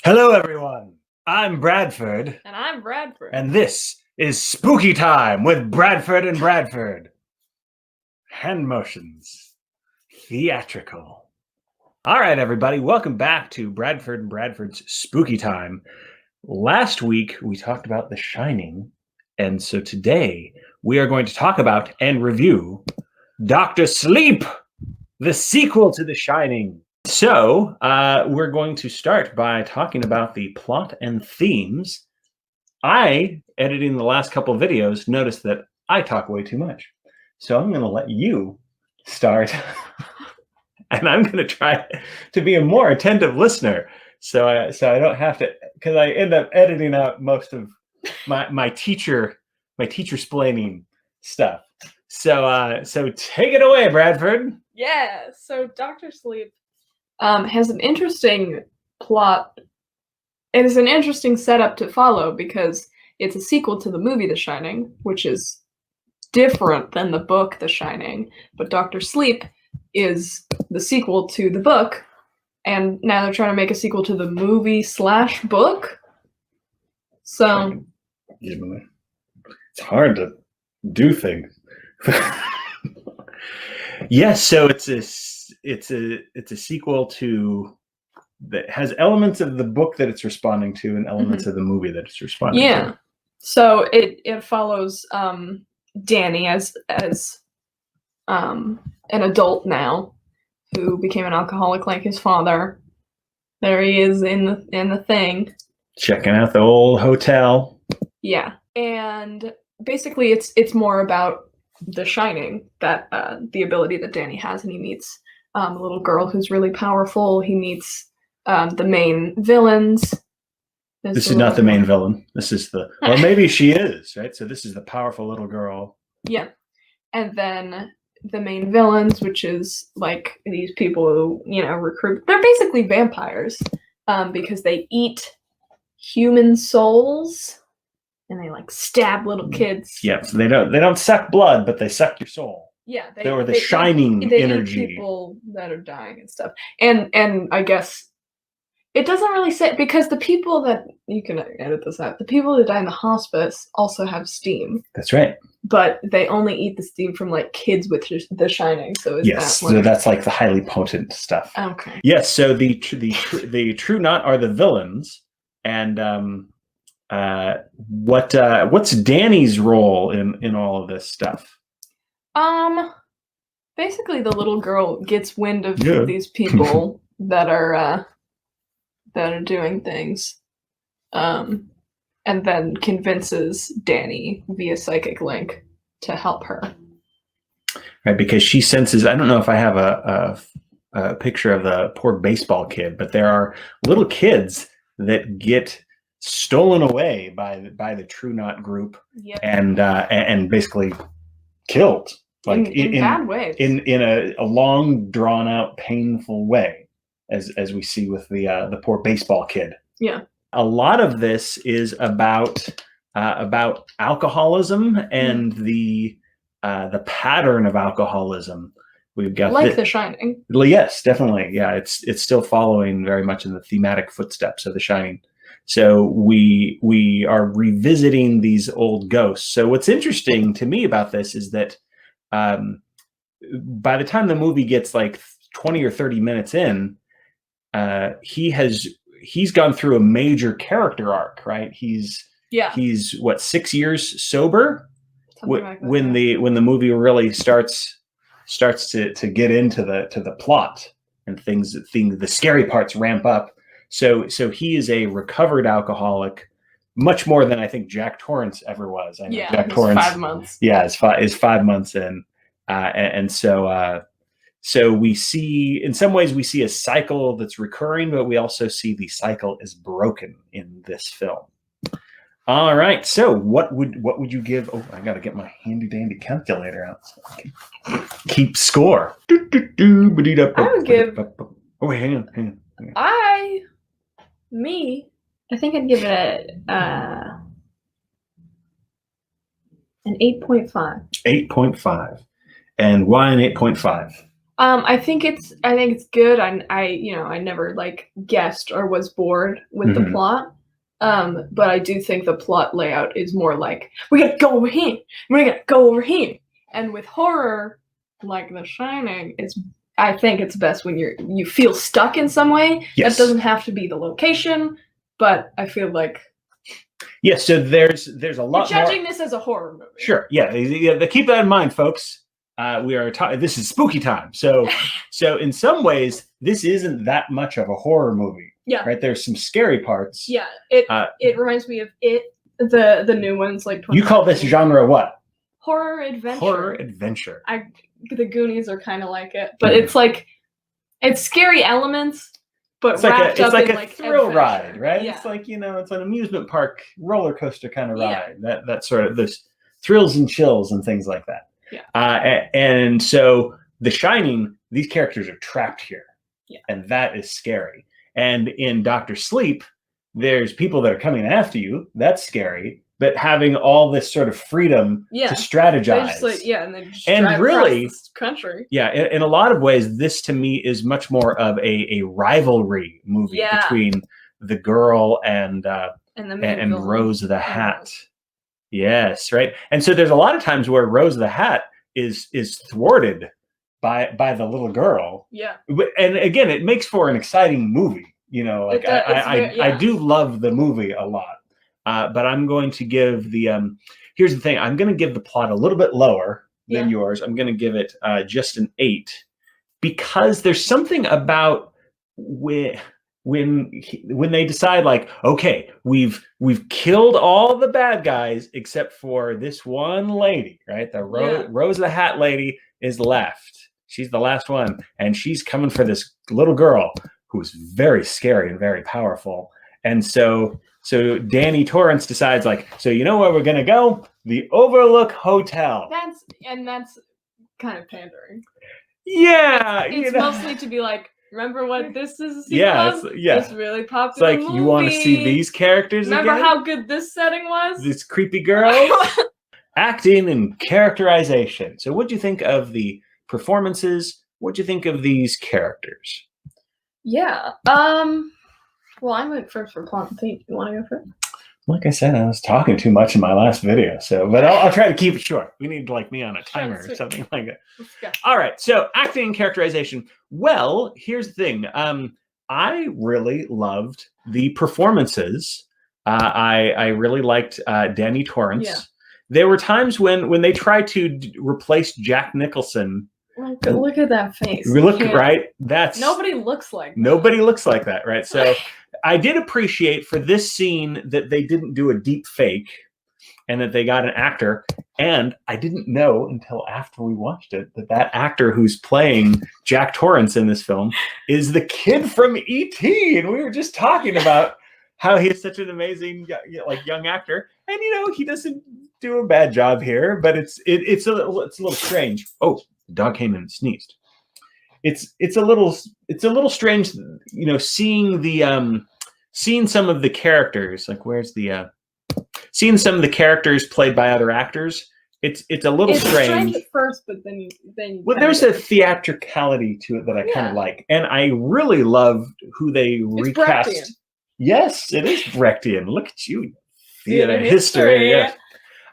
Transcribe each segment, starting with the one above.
Hello, everyone. I'm Bradford, And I'm Bradford. and this is Spooky Time with Bradford and Bradford. Hand motions, theatrical. All right, everybody, welcome back to Bradford and Bradford's Spooky Time. Last week, we talked about The Shining, and so today we are going to talk about and review Dr. Sleep, the sequel to The Shining. So, we're going to start by talking about the plot and themes. I, editing the last couple of videos, noticed that I talk way too much. So I'm going to let you start, and I'm going to try to be a more attentive listener. So I don't have to, because I end up editing out most of my teacher splaining stuff. So take it away, Bradford. Yeah, so Dr. Sleep has an interesting plot. It is an interesting setup to follow because it's a sequel to the movie The Shining, which is different than the book The Shining. But Dr. Sleep is the sequel to the book, and now they're trying to make a sequel to the movie/book. So it's hard to do things. Yes, so it's a sequel to that has elements of the book that it's responding to and elements of the movie that it's responding to. So it follows Danny as an adult now, who became an alcoholic like his father. There he is in the thing, checking out the old hotel. Yeah, and basically it's more about The Shining, that the ability that Danny has, and he meets a little girl who's really powerful. He meets the main villains. This is not the main villain. This is the, or maybe she is, right? So this is the powerful little girl. Yeah, and then the main villains, which is like these people who, recruit. They're basically vampires because they eat human souls. And they like stab little kids. Yeah, so they don't suck blood, but they suck your soul. Yeah, they the shining energy. Eat people that are dying and stuff. And I guess it doesn't really say, because the people that, you can edit this out, the people that die in the hospice also have steam. That's right. But they only eat the steam from like kids with the Shining. So yes, so that's like the highly potent stuff. Okay. Yes, so the True Knot are the villains, and what's Danny's role in all of this stuff? Basically the little girl gets wind of these people that are doing things, and then convinces Danny via psychic link to help her. Right, because she senses, I don't know if I have a picture of the poor baseball kid, but there are little kids that get stolen away by the True Knot group. Yep. And basically killed, like in bad ways, in a long drawn out painful way, as we see with the poor baseball kid. Yeah, a lot of this is about alcoholism and the pattern of alcoholism. We've got like The Shining. Yes, definitely. Yeah, it's still following very much in the thematic footsteps of The Shining. So we are revisiting these old ghosts. So what's interesting to me about this is that by the time the movie gets like 20 or 30 minutes in, he's gone through a major character arc, right? He's what, 6 years sober when the movie really starts to get into the plot and the scary parts ramp up. So he is a recovered alcoholic, much more than I think Jack Torrance ever was. I know Jack Torrance, 5 months. Yeah, is 5 months in, and so we see, in some ways, we see a cycle that's recurring, but we also see the cycle is broken in this film. All right, so what would you give? Oh, I got to get my handy dandy calculator out so I can keep score. I would give. Oh wait, hang on. I think I'd give it an 8.5. 8.5. And why an 8.5? I think it's good. I never like guessed or was bored with the plot. But I do think the plot layout is more like we gotta go over here, we gotta go over here. And with horror, like The Shining, I think it's best when you feel stuck in some way. Yes. That doesn't have to be the location, but I feel like yes. So there's a lot. You're judging this as a horror movie. Sure. Yeah. Keep that in mind, folks. We are this is spooky time. So in some ways, this isn't that much of a horror movie. Yeah. Right. There's some scary parts. Yeah. It reminds me of the new ones like. You call this genre what? Horror adventure. Horror adventure. The Goonies are kind of like it, but it's like it's scary elements, but it's wrapped up like in a like thrill adventure. ride, right? Yeah. It's like it's an amusement park roller coaster kind of ride. That sort of this thrills and chills and things like that. Yeah. And so The Shining, these characters are trapped here, and that is scary. And in Dr. Sleep, there's people that are coming after you. That's scary. But having all this sort of freedom to strategize. And they just drive really, across the country. Yeah, in a lot of ways, this to me is much more of a rivalry movie between the girl and Rose of the Hat. Yes, right. And so there's a lot of times where Rose of the Hat is thwarted by the little girl. Yeah. And again, it makes for an exciting movie. I do love the movie a lot. But I'm going to give here's the thing. I'm going to give the plot a little bit lower than yours. I'm going to give it just an 8 because there's something about when they decide like, okay, we've killed all the bad guys except for this one lady, right? The Rose of the Hat lady is left. She's the last one, and she's coming for this little girl who's very scary and very powerful. And so Danny Torrance decides like, so you know where we're going to go? The Overlook Hotel. That's kind of pandering. Yeah. It's mostly to be like, remember what this is? It's really popular. It's like, you want to see these characters remember again? How good this setting was? This creepy girl. Acting and characterization. So what'd you think of the performances? What'd you think of these characters? Yeah. Well, I went first for plot and theme. You want to go first? Like I said, I was talking too much in my last video, but I'll try to keep it short. We need like me on a timer or something like that. All right, so acting and characterization. Well, here's the thing. I really loved the performances. I really liked Danny Torrance. Yeah. There were times when they tried to replace Jack Nicholson. Look at that face. Right? Nobody looks like that. Nobody looks like that, right? So I did appreciate for this scene that they didn't do a deep fake and that they got an actor. And I didn't know until after we watched it that actor who's playing Jack Torrance in this film is the kid from E.T. And we were just talking about how he is such an amazing young actor. And he doesn't do a bad job here, but it's a little strange. Oh, the dog came in and sneezed. It's a little strange, seeing some of the characters. Like, where's the seeing some of the characters played by other actors. It's a little strange at first, but then there's a theatricality to it that I kind of like, and I really love who they recast. Brechtian. Yes, it is Brechtian. Look at you, theater history. Yes.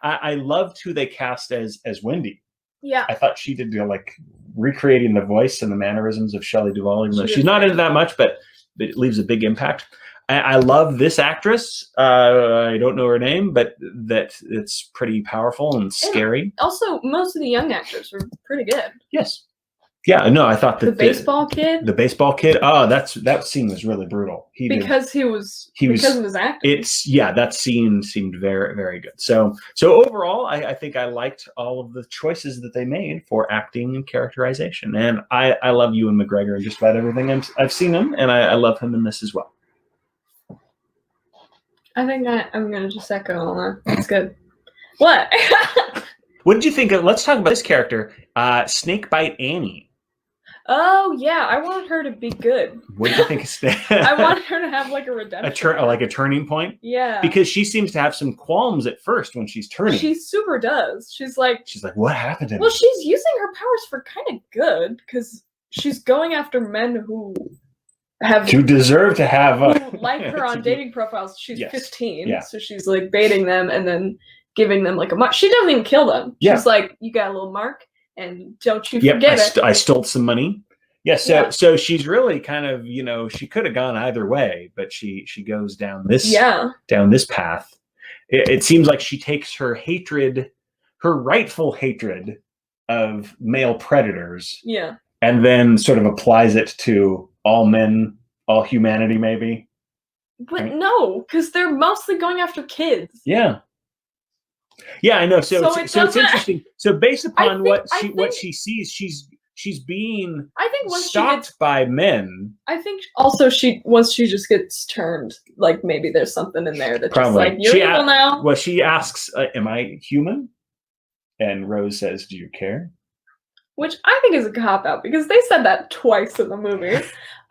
I loved who they cast as Wendy. Yeah, I thought she did recreating the voice and the mannerisms of Shelley Duvall. Even though she's not in it that much, but it leaves a big impact. I love this actress. I don't know her name, but it's pretty powerful and scary. And also, most of the young actors were pretty good. Yes. Yeah, no, I thought that the baseball kid. Oh, that scene was really brutal. Because of his acting. That scene seemed very, very good. So overall, I think I liked all of the choices that they made for acting and characterization. And I love Ewan McGregor in just about everything I've seen him, and I love him in this as well. I think I'm gonna just echo all that. That's good. What? What did you think of? Let's talk about this character, Snakebite Annie. Oh yeah, I wanted her to be good. What did you think of Snake? I wanted her to have like a redemption, like a turning point. Yeah, because she seems to have some qualms at first when she's turning. She super does. She's like, what happened to me? Well, she's using her powers for kind of good because she's going after men who have to deserve to have who like her on dating profiles. She's 15, yeah. so she's like baiting them and then giving them like a mark. She doesn't even kill them. She's like, you got a little mark, and don't you forget it. I stole some money. Yeah, so she's really kind of, you know, she could have gone either way, but she goes down this path. It seems like she takes her hatred, her rightful hatred of male predators, and then sort of applies it to all men, all humanity, maybe. But right? No, because they're mostly going after kids. Yeah, I know. So it's interesting. So based upon what she sees, she's being stalked by men. I think also once she just gets turned, like maybe there's something in there that just like, you're evil now. Well, she asks, am I human? And Rose says, do you care? Which I think is a cop-out, because they said that twice in the movie.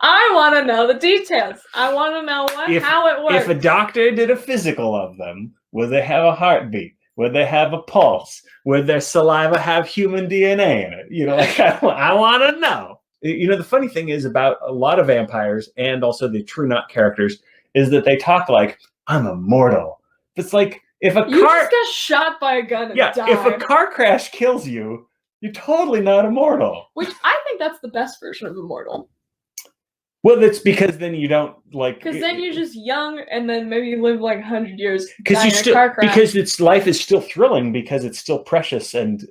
I want to know the details. I want to know how it works. If a doctor did a physical of them, would they have a heartbeat? Would they have a pulse? Would their saliva have human DNA in it? You know, like I want to know. You know, the funny thing is about a lot of vampires and also the True Nut characters is that they talk like, I'm immortal. It's like, if a you just got shot by a gun and died. If a car crash kills you, you're totally not immortal. Which I think that's the best version of immortal. Well, that's because then you don't like. Because then you're just young, and then maybe you live like 100 years. Because you still, because life is still thrilling, because it's still precious and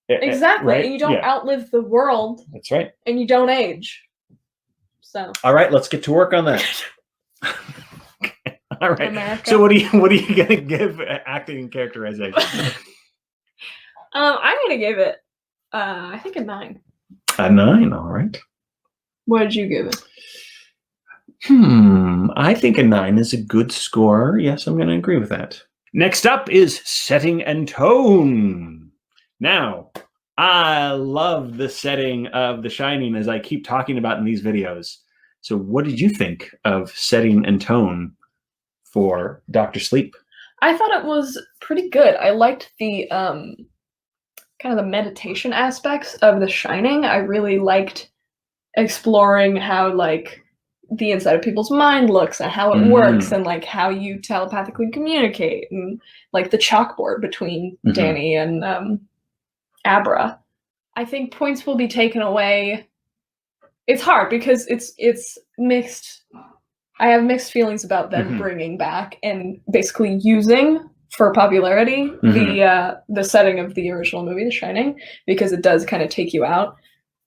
exactly, right? And you don't outlive the world. That's right. And you don't age. So. All right, let's get to work on that. All right. America. So what are you gonna give acting and characterization? I'm gonna give it, I think a 9. A 9, all right. What did you give it? I think a 9 is a good score. Yes, I'm going to agree with that. Next up is setting and tone. Now, I love the setting of The Shining, as I keep talking about in these videos. So what did you think of setting and tone for Dr. Sleep? I thought it was pretty good. I liked the kind of the meditation aspects of The Shining. I really liked exploring how like the inside of people's mind looks and how it works, and like how you telepathically communicate, and like the chalkboard between Danny and ABRA. I think points will be taken away. It's hard because it's mixed. I have mixed feelings about them bringing back and basically using for popularity the setting of the original movie, The Shining, because it does kind of take you out.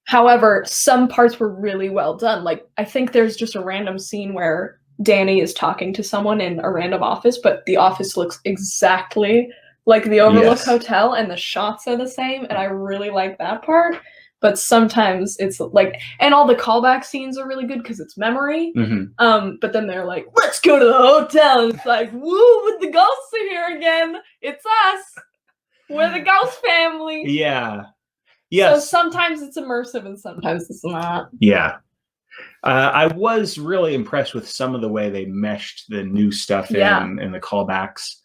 However, some parts were really well done. Like, I think there's just a random scene where Danny is talking to someone in a random office, but the office looks exactly like the Overlook Hotel, and the shots are the same, and I really like that part. But sometimes it's like, and all the callback scenes are really good because it's memory. But then they're like, let's go to the hotel, and it's like, woo, the ghosts are here again. It's us. We're the ghost family. Yeah. Yes. So sometimes it's immersive and sometimes it's not. Yeah. I was really impressed with some of the way they meshed the new stuff in and the callbacks.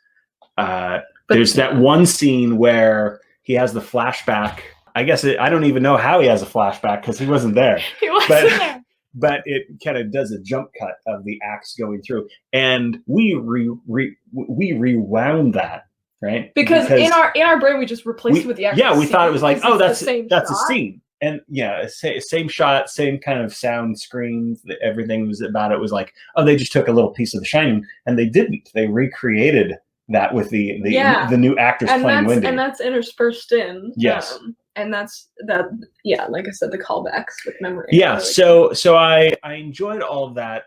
There's that one scene where he has the flashback. I guess I don't even know how he has a flashback because he wasn't there. He wasn't there. But it kind of does a jump cut of the axe going through. And we rewound that. Right? Because in our brain we just replaced it with the actual scene. We thought it was like, oh, that's a scene. And same shot, same kind of sound screens, everything was about it was like, oh, they just took a little piece of The Shining, and they didn't. They recreated that with the new actors playing Wendy. And that's interspersed in. Yes. And that's like I said, the callbacks with memory. Yeah, really so I enjoyed all of that.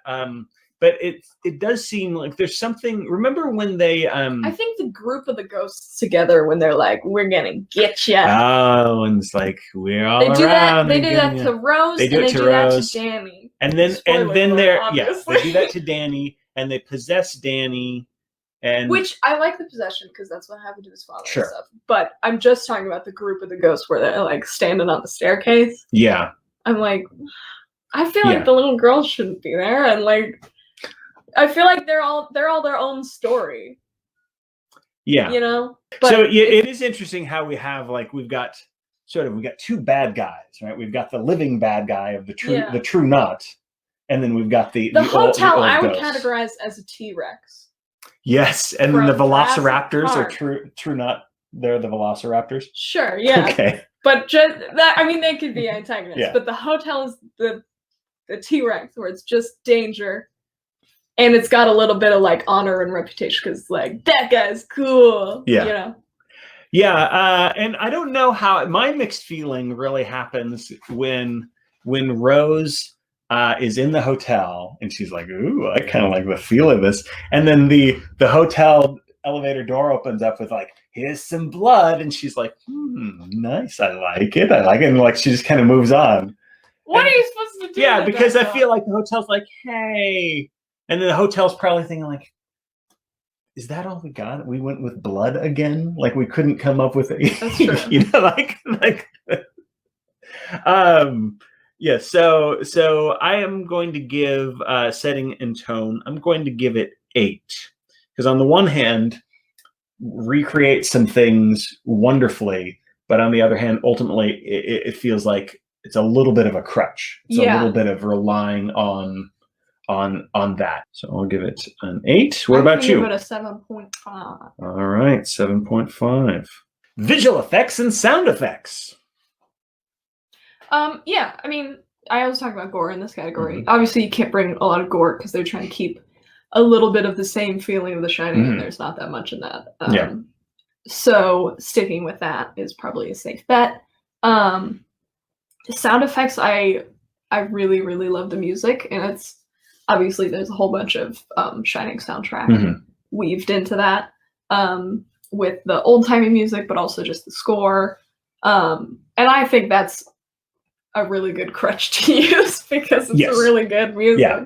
But it does seem like there's something. Remember when they? I think the group of the ghosts together, when they're like, "We're gonna get you." Oh, and it's like we're all around. They do that to Rose. They do that to Danny. And then they do that to Danny, and they possess Danny, and which I like the possession because that's what happened to his father and stuff. But I'm just talking about the group of the ghosts where they're like standing on the staircase. Yeah, I'm like, I feel like the little girl shouldn't be there, and like. I feel like they're all their own story. Yeah. You know? But so it is interesting how we have like we've got we got two bad guys, right? We've got the living bad guy of the Yeah. true nut, and then we've got the hotel old I would ghost. categorize as a T-Rex. Yes, and then the From Jurassic velociraptors are Park. true nut. They're the velociraptors. Sure, yeah. Okay. But just that, I mean, they could be antagonists, Yeah. but the hotel is the T-Rex, where it's just danger, and it's got a little bit of like honor and reputation because like that guy's cool. Yeah. You know. Yeah, and I don't know how my mixed feeling really happens when Rose is in the hotel and she's like, "Ooh, I kind of like the feel of this," and then the hotel elevator door opens up with like, "Here's some blood," and she's like, "Nice, I like it," and like she just kind of moves on. What are you supposed to do? Yeah, with because that, I feel like the hotel's like, "Hey," and then the hotel's probably thinking like, is that all we got? We went with blood again? Like we couldn't come up with it. That's true. You know, like yeah, so I am going to give setting and tone, I'm going to give it 8. Because on the one hand, recreate some things wonderfully, but on the other hand, ultimately it feels like it's a little bit of a crutch. It's a little bit of relying on that. So I'll give it an 8. What about you? Give it a 7.5. All right, 7.5. Visual effects and sound effects. Yeah, I mean, I always talk about gore in this category. Obviously, you can't bring a lot of gore because they're trying to keep a little bit of the same feeling of The Shining, and there's not that much in that. So sticking with that is probably a safe bet. Sound effects, I really, really love the music, and it's obviously there's a whole bunch of Shining soundtrack weaved into that with the old-timey music, but also just the score. And I think that's a really good crutch to use because it's really good music. Yeah.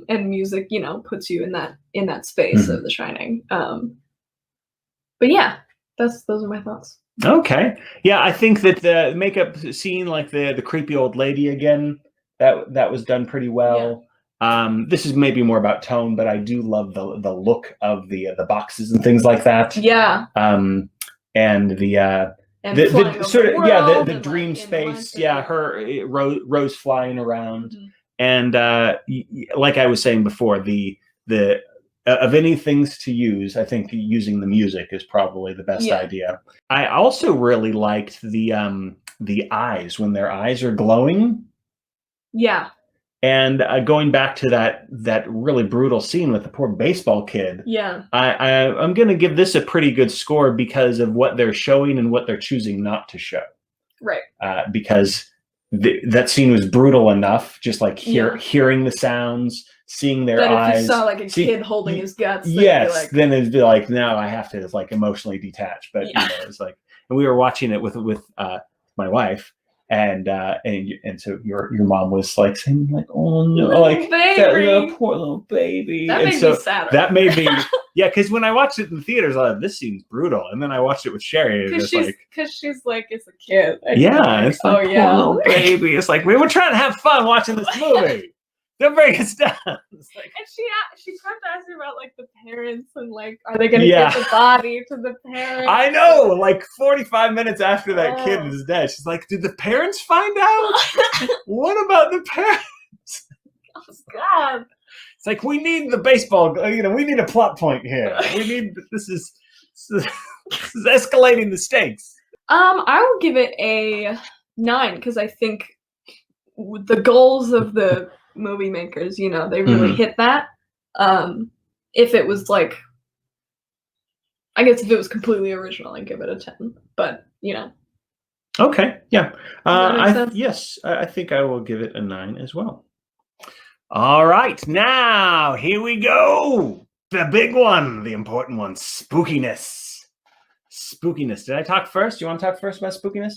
And music, you know, puts you in that space of The Shining. But yeah, those are my thoughts. Okay. Yeah, I think that the makeup scene, like the creepy old lady again, that was done pretty well. Yeah. This is maybe more about tone, but I do love the look of the boxes and things like that. Yeah. And the sort of the dream space. Yeah, Rose flying around, and like I was saying before, the of any things to use, I think using the music is probably the best idea. I also really liked the eyes when their eyes are glowing. Yeah. And going back to that really brutal scene with the poor baseball kid. Yeah. I'm going to give this a pretty good score because of what they're showing and what they're choosing not to show. Right. Because that scene was brutal enough, just like hearing the sounds, seeing their eyes. If you saw like a kid holding his guts, then it'd be like, no, I have to like emotionally detach. But you know, it's like, and we were watching it with my wife, and so your mom was like saying like, oh no, like that poor little baby. That made me sadder. That made me because when I watched it in the theaters, I thought this seems brutal, and then I watched it with Sherry, because she's like, it's a kid. It's like, poor little baby. It's like we were trying to have fun watching this movie. Don't break us down. Like, and she tried to ask me about like the parents and like, are they going to get the body to the parents? I know. Like 45 minutes after that kid is dead, she's like, "Did the parents find out? What about the parents?" Oh God! It's like we need the baseball. You know, we need a plot point here. We need this is escalating the stakes. I will give it a 9 because I think the goals of the movie makers, you know, they really hit that. If it was like, I guess if it was completely original, I'd give it a 10. But you know. Okay. Yeah. Yes, I think I will give it a 9 as well. All right, now here we go. The big one, the important one, spookiness. Spookiness. Did I talk first? You want to talk first about spookiness?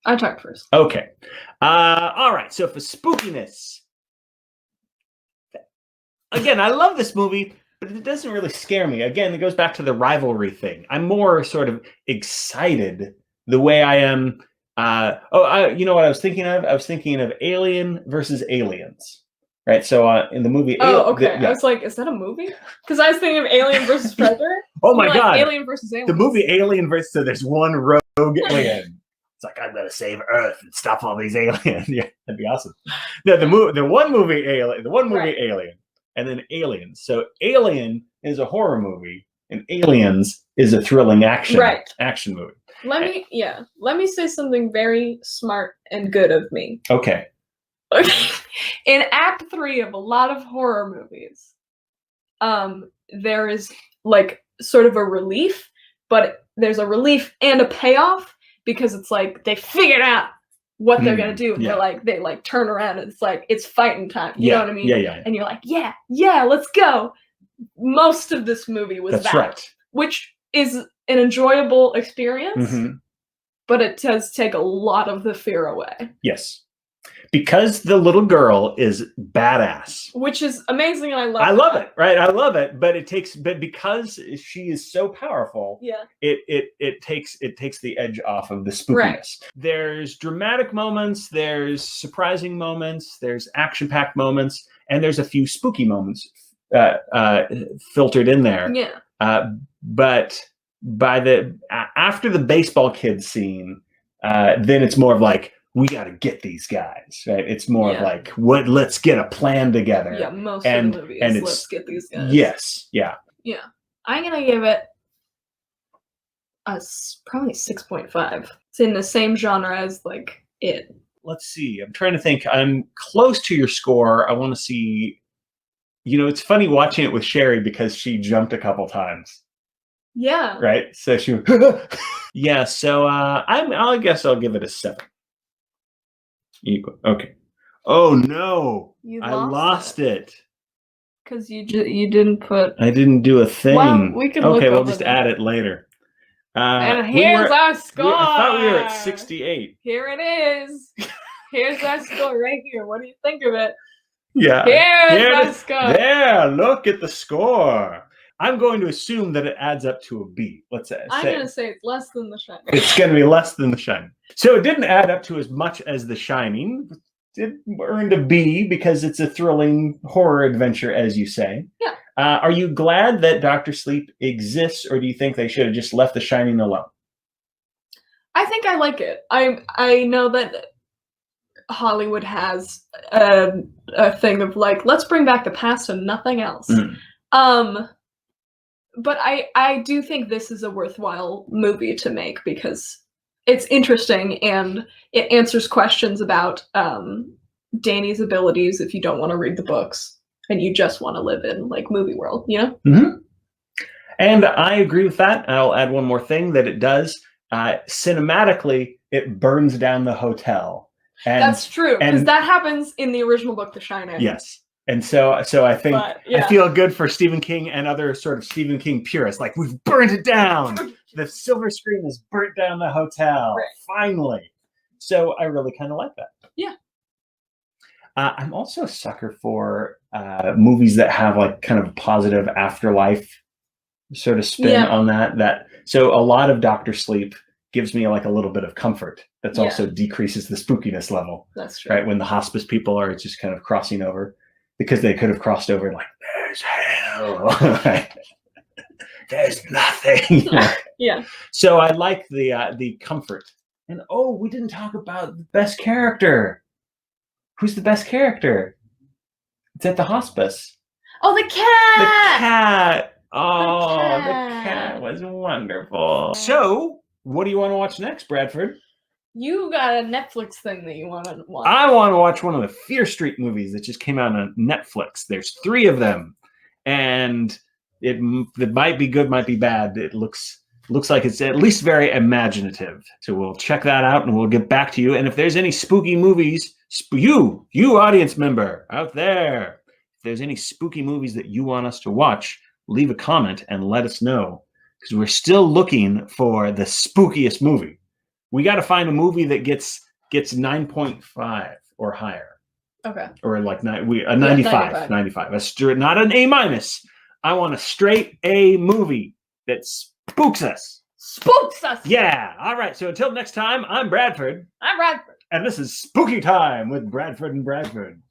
I talked first. Okay. All right. So for spookiness, again, I love this movie, but it doesn't really scare me. Again, it goes back to the rivalry thing. I'm more sort of excited the way I am. You know what I was thinking of? I was thinking of Alien versus Aliens. Right, so in the movie... Oh, okay. I was like, is that a movie? Because I was thinking of Alien versus Predator. Oh my God. Alien versus Alien. The movie Alien versus... So there's one rogue alien. It's like, I'm gonna save Earth and stop all these aliens. Yeah, that'd be awesome. No, the one movie Alien, and then Aliens. So Alien is a horror movie, and Aliens is a thrilling action movie. Let me say something very smart and good of me. Okay. In Act 3 of a lot of horror movies, there is like sort of a relief, but there's a relief and a payoff because it's like they figured out what they're gonna do. And they turn around and it's like it's fighting time. You know what I mean? Yeah. And you're like, yeah, let's go. Most of this movie was which is an enjoyable experience, but it does take a lot of the fear away. Yes. Because the little girl is badass, which is amazing, and I love it, right? I love it, but because she is so powerful, it takes the edge off of the spookiness. Right. There's dramatic moments, there's surprising moments, there's action-packed moments, and there's a few spooky moments filtered in there. Yeah. But after the baseball kid scene, then it's more of like, we got to get these guys, right? It's more of like, let's get a plan together. Yeah, most of the movie is let's get these guys. Yes, yeah. Yeah. I'm going to give it probably 6.5. It's in the same genre as like It. Let's see. I'm trying to think. I'm close to your score. I want to see, it's funny watching it with Sherry because she jumped a couple times. Yeah. Right? So she yeah, so I guess I'll give it a 7. Okay. Oh no! I lost it. Because you didn't put. I didn't do a thing. Well, we can look we'll just add it later. And here's our score. I thought we were at 68. Here it is. Here's our score right here. What do you think of it? Yeah. Here's our score. There. Look at the score. I'm going to assume that it adds up to a B. Let's say. I'm going to say it's less than The Shining. It's going to be less than The Shining. So it didn't add up to as much as The Shining. It earned a B because it's a thrilling horror adventure, as you say. Yeah. Are you glad that Dr. Sleep exists, or do you think they should have just left The Shining alone? I think I like it. I know that Hollywood has a thing of like, let's bring back the past and nothing else. But I do think this is a worthwhile movie to make because it's interesting and it answers questions about Danny's abilities if you don't want to read the books and you just want to live in like movie world, And I agree with that. I'll add one more thing that it does. Cinematically, it burns down the hotel. And, that's true, because that happens in the original book, The Shining. Yes. And so I think I feel good for Stephen King and other sort of Stephen King purists. Like, we've burned it down. The silver screen has burnt down the hotel. Right. Finally. So I really kind of like that. Yeah. I'm also a sucker for movies that have like kind of a positive afterlife sort of spin on that. So a lot of Dr. Sleep gives me like a little bit of comfort. That's also decreases the spookiness level. That's true. Right? When the hospice people are just kind of crossing over. Because they could have crossed over like, there's hell. There's nothing. Yeah. So I like the comfort. And we didn't talk about the best character. Who's the best character? It's at the hospice. Oh, the cat. The cat. Oh, the cat was wonderful. So, what do you want to watch next, Bradford? You got a Netflix thing that you want to watch. I want to watch one of the Fear Street movies that just came out on Netflix. There's 3 of them, and it might be good, might be bad. It looks like it's at least very imaginative. So we'll check that out, and we'll get back to you. And if there's any spooky movies, you audience member out there, if there's any spooky movies that you want us to watch, leave a comment and let us know, because we're still looking for the spookiest movie. We got to find a movie that gets 9.5 or higher. Okay. Or like 95. 95. Not an A-. I want a straight A movie that spooks us. Spooks us. Yeah. All right. So until next time, I'm Bradford. I'm Bradford. And this is Spooky Time with Bradford and Bradford.